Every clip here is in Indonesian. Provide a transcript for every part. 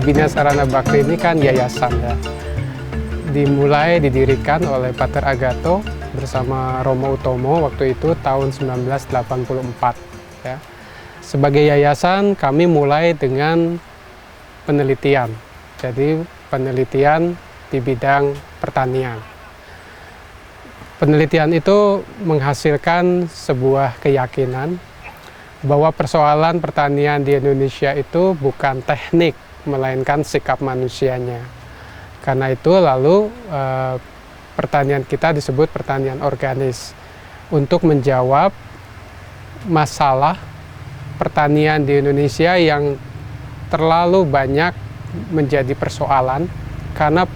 Bina Sarana Bakti ini kan yayasan ya. Didirikan oleh Pater Agato bersama Romo Utomo waktu itu tahun 1984 ya. Sebagai yayasan kami mulai dengan penelitian. Jadi penelitian di bidang pertanian. Penelitian itu menghasilkan sebuah keyakinan bahwa persoalan pertanian di Indonesia itu bukan teknik, melainkan sikap manusianya. Karena itu lalu pertanian kita disebut pertanian organis untuk menjawab masalah pertanian di Indonesia yang terlalu banyak menjadi persoalan karena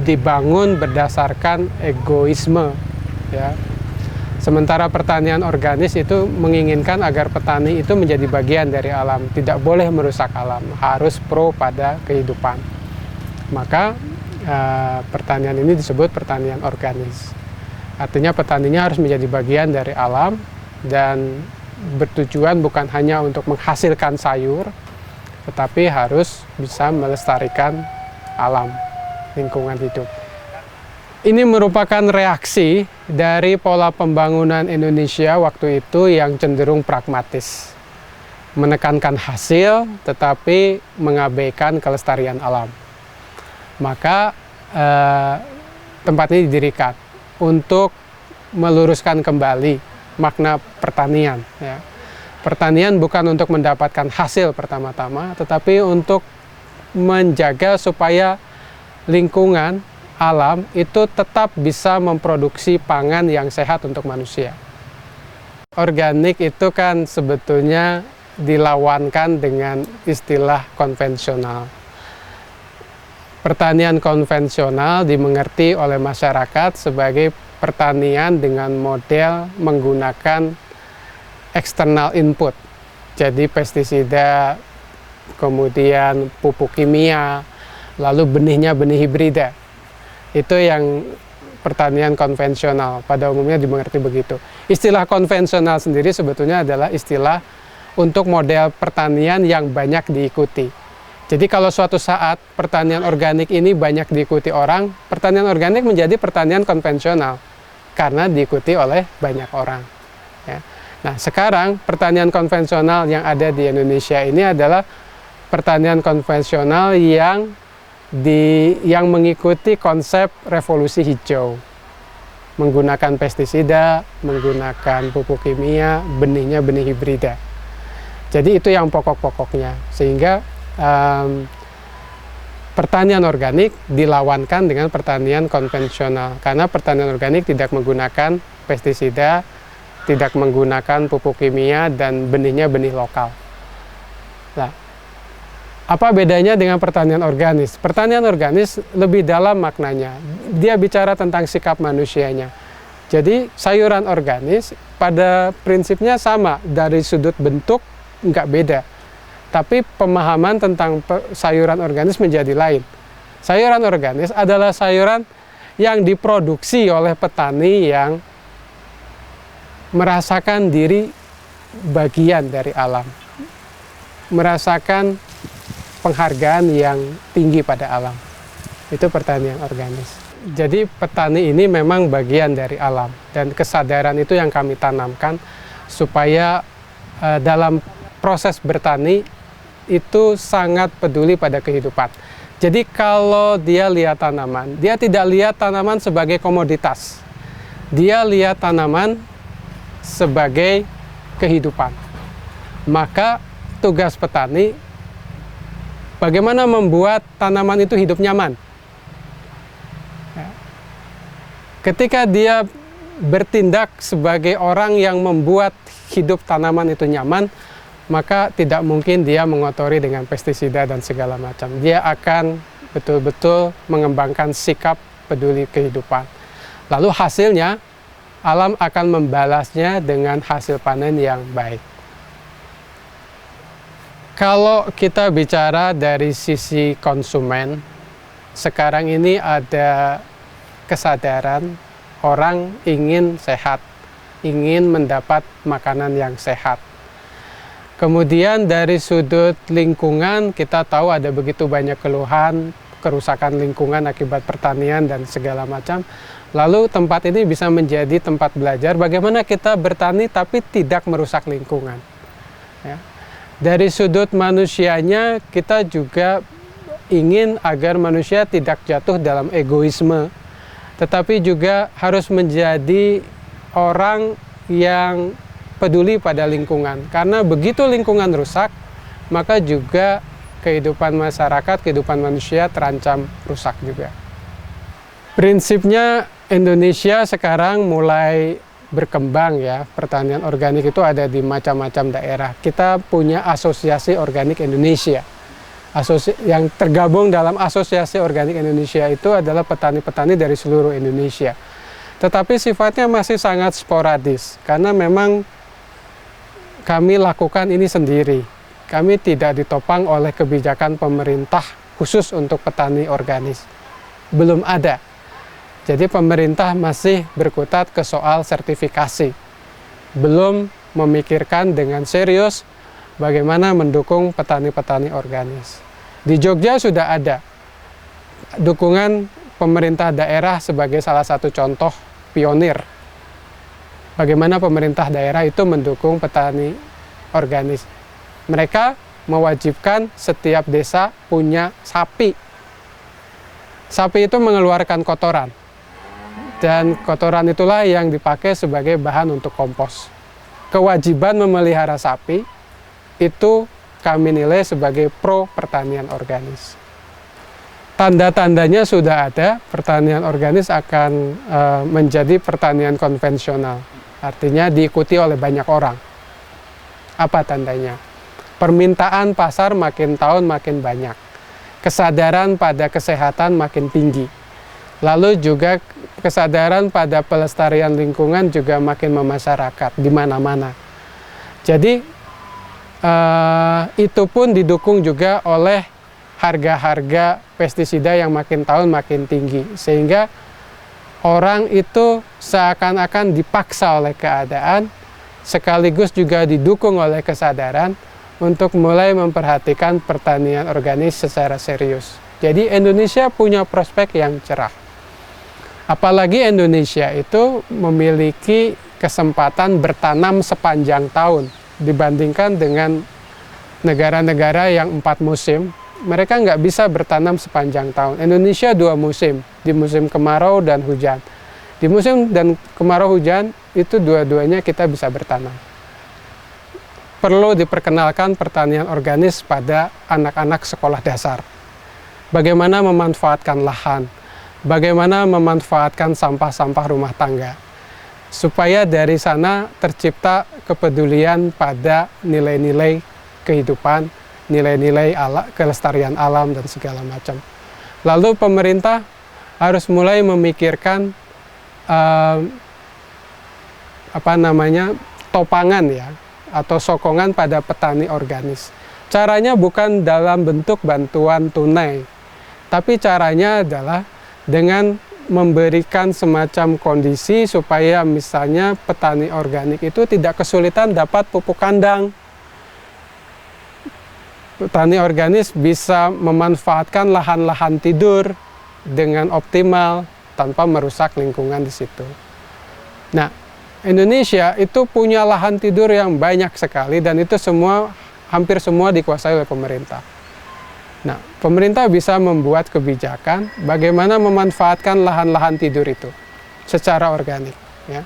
dibangun berdasarkan egoisme ya. Sementara pertanian organis itu menginginkan agar petani itu menjadi bagian dari alam, tidak boleh merusak alam, harus pro pada kehidupan. Maka pertanian ini disebut pertanian organis. Artinya petaninya harus menjadi bagian dari alam dan bertujuan bukan hanya untuk menghasilkan sayur, tetapi harus bisa melestarikan alam, lingkungan hidup. Ini merupakan reaksi dari pola pembangunan Indonesia waktu itu yang cenderung pragmatis, menekankan hasil tetapi mengabaikan kelestarian alam. Maka tempat ini didirikan untuk meluruskan kembali makna pertanian ya. Pertanian bukan untuk mendapatkan hasil pertama-tama, tetapi untuk menjaga supaya lingkungan alam itu tetap bisa memproduksi pangan yang sehat untuk manusia. Organik itu kan sebetulnya dilawankan dengan istilah konvensional. Pertanian konvensional dimengerti oleh masyarakat sebagai pertanian dengan model menggunakan eksternal input. Jadi pestisida, kemudian pupuk kimia, lalu benihnya benih hibrida. Itu yang pertanian konvensional, pada umumnya dimengerti begitu. Istilah konvensional sendiri sebetulnya adalah istilah untuk model pertanian yang banyak diikuti. Jadi kalau suatu saat pertanian organik ini banyak diikuti orang, pertanian organik menjadi pertanian konvensional karena diikuti oleh banyak orang. Ya. Nah sekarang pertanian konvensional yang ada di Indonesia ini adalah pertanian konvensional yang mengikuti konsep revolusi hijau, menggunakan pestisida, menggunakan pupuk kimia, benihnya benih hibrida. Jadi itu yang pokok-pokoknya, sehingga pertanian organik dilawankan dengan pertanian konvensional, karena pertanian organik tidak menggunakan pestisida, tidak menggunakan pupuk kimia, dan benihnya benih lokal. Nah, apa bedanya dengan pertanian organis? Pertanian organis lebih dalam maknanya. Dia bicara tentang sikap manusianya. Jadi sayuran organis pada prinsipnya sama, dari sudut bentuk nggak beda. Tapi pemahaman tentang sayuran organis menjadi lain. Sayuran organis adalah sayuran yang diproduksi oleh petani yang merasakan diri bagian dari alam. Merasakan penghargaan yang tinggi pada alam. Itu pertanian organis. Jadi petani ini memang bagian dari alam, dan kesadaran itu yang kami tanamkan supaya dalam proses bertani itu sangat peduli pada kehidupan. Jadi kalau dia lihat tanaman, dia tidak lihat tanaman sebagai komoditas. Dia lihat tanaman sebagai kehidupan. Maka tugas petani bagaimana membuat tanaman itu hidup nyaman. Ketika dia bertindak sebagai orang yang membuat hidup tanaman itu nyaman, maka tidak mungkin dia mengotori dengan pestisida dan segala macam. Dia akan betul-betul mengembangkan sikap peduli kehidupan. Lalu hasilnya, alam akan membalasnya dengan hasil panen yang baik. Kalau kita bicara dari sisi konsumen, sekarang ini ada kesadaran orang ingin sehat, ingin mendapat makanan yang sehat. Kemudian dari sudut lingkungan kita tahu ada begitu banyak keluhan, kerusakan lingkungan akibat pertanian dan segala macam. Lalu tempat ini bisa menjadi tempat belajar bagaimana kita bertani tapi tidak merusak lingkungan. Ya. Dari sudut manusianya kita juga ingin agar manusia tidak jatuh dalam egoisme, tetapi juga harus menjadi orang yang peduli pada lingkungan. Karena begitu lingkungan rusak, maka juga kehidupan masyarakat, kehidupan manusia terancam rusak juga. Prinsipnya Indonesia sekarang mulai berkembang ya, pertanian organik itu ada di macam-macam daerah. Kita punya Asosiasi Organik Indonesia. Yang tergabung dalam Asosiasi Organik Indonesia itu adalah petani-petani dari seluruh Indonesia. Tetapi sifatnya masih sangat sporadis, karena memang kami lakukan ini sendiri. Kami tidak ditopang oleh kebijakan pemerintah khusus untuk petani organis. Belum ada. Jadi pemerintah masih berkutat ke soal sertifikasi. Belum memikirkan dengan serius bagaimana mendukung petani-petani organis. Di Jogja sudah ada dukungan pemerintah daerah sebagai salah satu contoh pionir. Bagaimana pemerintah daerah itu mendukung petani organis. Mereka mewajibkan setiap desa punya sapi. Sapi itu mengeluarkan kotoran. Dan kotoran itulah yang dipakai sebagai bahan untuk kompos. Kewajiban memelihara sapi itu kami nilai sebagai pro pertanian organis. Tanda-tandanya sudah ada, pertanian organis akan menjadi pertanian konvensional. Artinya diikuti oleh banyak orang. Apa tandanya? Permintaan pasar makin tahun makin banyak. Kesadaran pada kesehatan makin tinggi. Lalu juga kesadaran pada pelestarian lingkungan juga makin memasyarakat di mana-mana. Jadi itu pun didukung juga oleh harga-harga pestisida yang makin tahun makin tinggi. Sehingga orang itu seakan-akan dipaksa oleh keadaan, sekaligus juga didukung oleh kesadaran untuk mulai memperhatikan pertanian organis secara serius. Jadi Indonesia punya prospek yang cerah. Apalagi Indonesia itu memiliki kesempatan bertanam sepanjang tahun dibandingkan dengan negara-negara yang 4 musim. Mereka nggak bisa bertanam sepanjang tahun. Indonesia 2 musim, di musim kemarau dan hujan. Di musim dan kemarau hujan itu dua-duanya kita bisa bertanam. Perlu diperkenalkan pertanian organis pada anak-anak sekolah dasar. Bagaimana memanfaatkan lahan, bagaimana memanfaatkan sampah-sampah rumah tangga, supaya dari sana tercipta kepedulian pada nilai-nilai kehidupan, nilai-nilai kelestarian alam dan segala macam. Lalu pemerintah harus mulai memikirkan topangan ya, atau sokongan pada petani organis. Caranya bukan dalam bentuk bantuan tunai, tapi caranya adalah dengan memberikan semacam kondisi supaya misalnya petani organik itu tidak kesulitan dapat pupuk kandang. Petani organis bisa memanfaatkan lahan-lahan tidur dengan optimal tanpa merusak lingkungan di situ. Nah, Indonesia itu punya lahan tidur yang banyak sekali dan itu hampir semua dikuasai oleh pemerintah. Nah, pemerintah bisa membuat kebijakan bagaimana memanfaatkan lahan-lahan tidur itu secara organik, ya.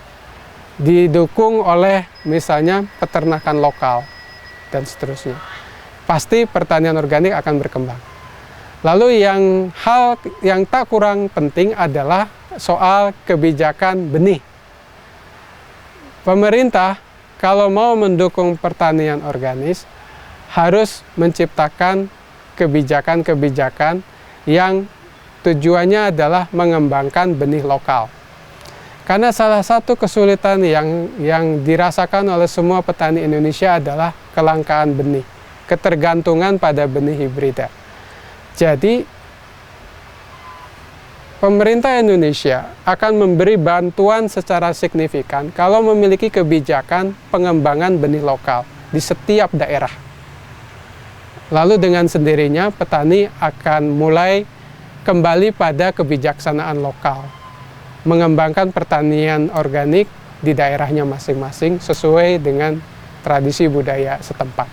Didukung oleh misalnya peternakan lokal dan seterusnya. Pasti pertanian organik akan berkembang. Lalu hal yang tak kurang penting adalah soal kebijakan benih. Pemerintah kalau mau mendukung pertanian organis harus menciptakan kebijakan-kebijakan yang tujuannya adalah mengembangkan benih lokal. Karena salah satu kesulitan yang dirasakan oleh semua petani Indonesia adalah kelangkaan benih, ketergantungan pada benih hibrida. Jadi, pemerintah Indonesia akan memberi bantuan secara signifikan kalau memiliki kebijakan pengembangan benih lokal. di setiap daerah. Lalu dengan sendirinya petani akan mulai kembali pada kebijaksanaan lokal, mengembangkan pertanian organik di daerahnya masing-masing sesuai dengan tradisi budaya setempat.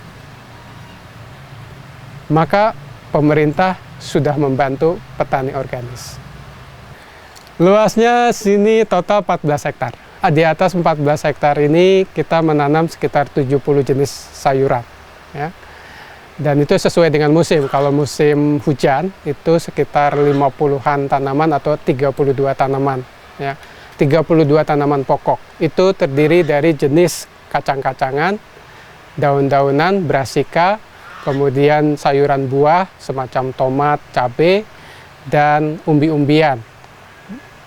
Maka pemerintah sudah membantu petani organis. Luasnya sini total 14 hektar. Di atas 14 hektar ini kita menanam sekitar 70 jenis sayuran. Ya. Dan itu sesuai dengan musim. Kalau musim hujan itu sekitar 50-an tanaman atau 32 tanaman. Ya. 32 tanaman pokok. Itu terdiri dari jenis kacang-kacangan, daun-daunan, brasika, kemudian sayuran buah semacam tomat, cabai, dan umbi-umbian.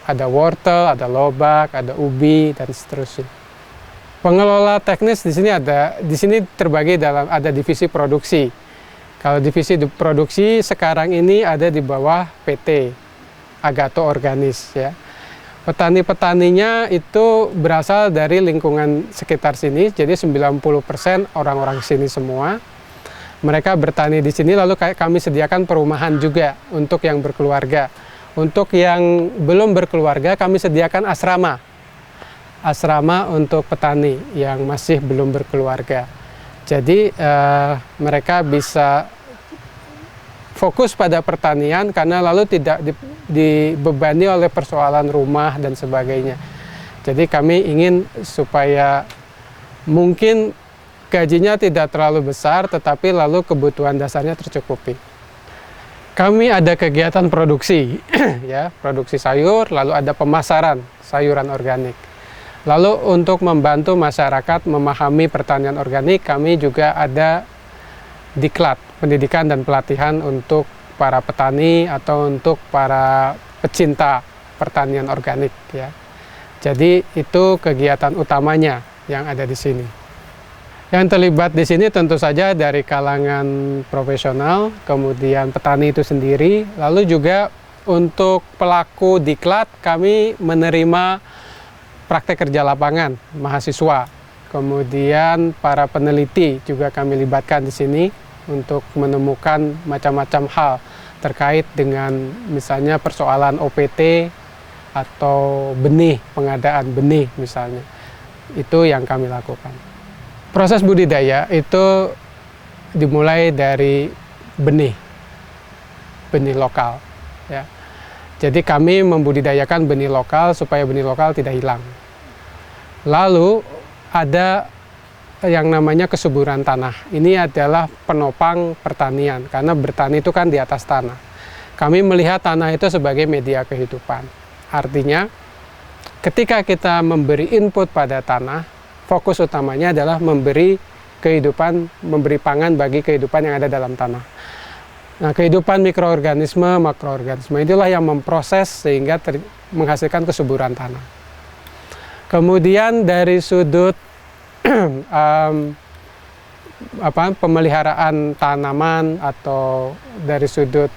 Ada wortel, ada lobak, ada ubi, dan seterusnya. Pengelola teknis di sini terbagi ada divisi produksi. Kalau divisi produksi sekarang ini ada di bawah PT Agato Organis, ya. Petani-petaninya itu berasal dari lingkungan sekitar sini, jadi 90% orang-orang sini semua. Mereka bertani di sini, lalu kami sediakan perumahan juga untuk yang berkeluarga. Untuk yang belum berkeluarga, kami sediakan asrama. Asrama untuk petani yang masih belum berkeluarga. Jadi mereka bisa fokus pada pertanian karena lalu tidak dibebani oleh persoalan rumah dan sebagainya. Jadi kami ingin supaya mungkin gajinya tidak terlalu besar, tetapi lalu kebutuhan dasarnya tercukupi. Kami ada kegiatan produksi, ya, produksi sayur, lalu ada pemasaran sayuran organik. Lalu untuk membantu masyarakat memahami pertanian organik, kami juga ada diklat, pendidikan dan pelatihan untuk para petani atau untuk para pecinta pertanian organik, ya. Jadi itu kegiatan utamanya yang ada di sini. Yang terlibat di sini tentu saja dari kalangan profesional, kemudian petani itu sendiri, lalu juga untuk pelaku diklat kami menerima praktek kerja lapangan mahasiswa, kemudian para peneliti juga kami libatkan di sini untuk menemukan macam-macam hal terkait dengan misalnya persoalan OPT atau benih, pengadaan benih misalnya. Itu yang kami lakukan. Proses budidaya itu dimulai dari benih lokal. Ya. Jadi kami membudidayakan benih lokal supaya benih lokal tidak hilang. Lalu ada yang namanya kesuburan tanah. Ini adalah penopang pertanian, karena bertani itu kan di atas tanah. Kami melihat tanah itu sebagai media kehidupan. Artinya, ketika kita memberi input pada tanah, fokus utamanya adalah memberi kehidupan, memberi pangan bagi kehidupan yang ada dalam tanah. Nah, kehidupan mikroorganisme, makroorganisme itulah yang memproses sehingga menghasilkan kesuburan tanah. Kemudian dari sudut pemeliharaan tanaman atau dari sudut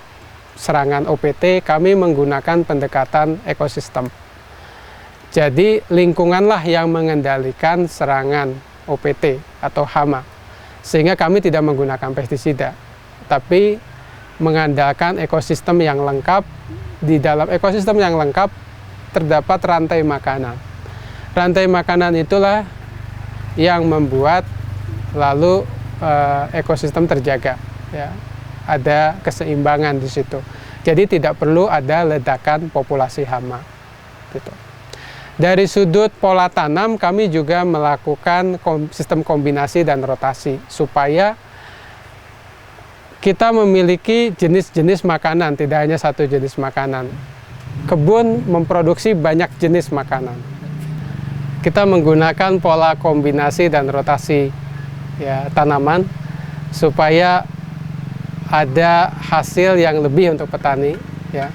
serangan OPT, kami menggunakan pendekatan ekosistem. Jadi lingkunganlah yang mengendalikan serangan OPT atau hama, sehingga kami tidak menggunakan pestisida, tapi mengandalkan ekosistem yang lengkap. Di dalam ekosistem yang lengkap terdapat rantai makanan. Rantai makanan itulah yang membuat lalu ekosistem terjaga, ya. Ada keseimbangan di situ. Jadi tidak perlu ada ledakan populasi hama. Gitu. Dari sudut pola tanam, kami juga melakukan sistem kombinasi dan rotasi supaya kita memiliki jenis-jenis makanan, tidak hanya satu jenis makanan. Kebun memproduksi banyak jenis makanan. Kita menggunakan pola kombinasi dan rotasi, ya, tanaman supaya ada hasil yang lebih untuk petani, ya.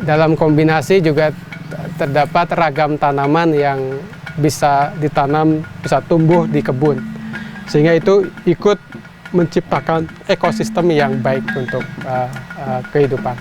Dalam kombinasi juga terdapat ragam tanaman yang bisa ditanam, bisa tumbuh di kebun, sehingga itu ikut menciptakan ekosistem yang baik untuk kehidupan.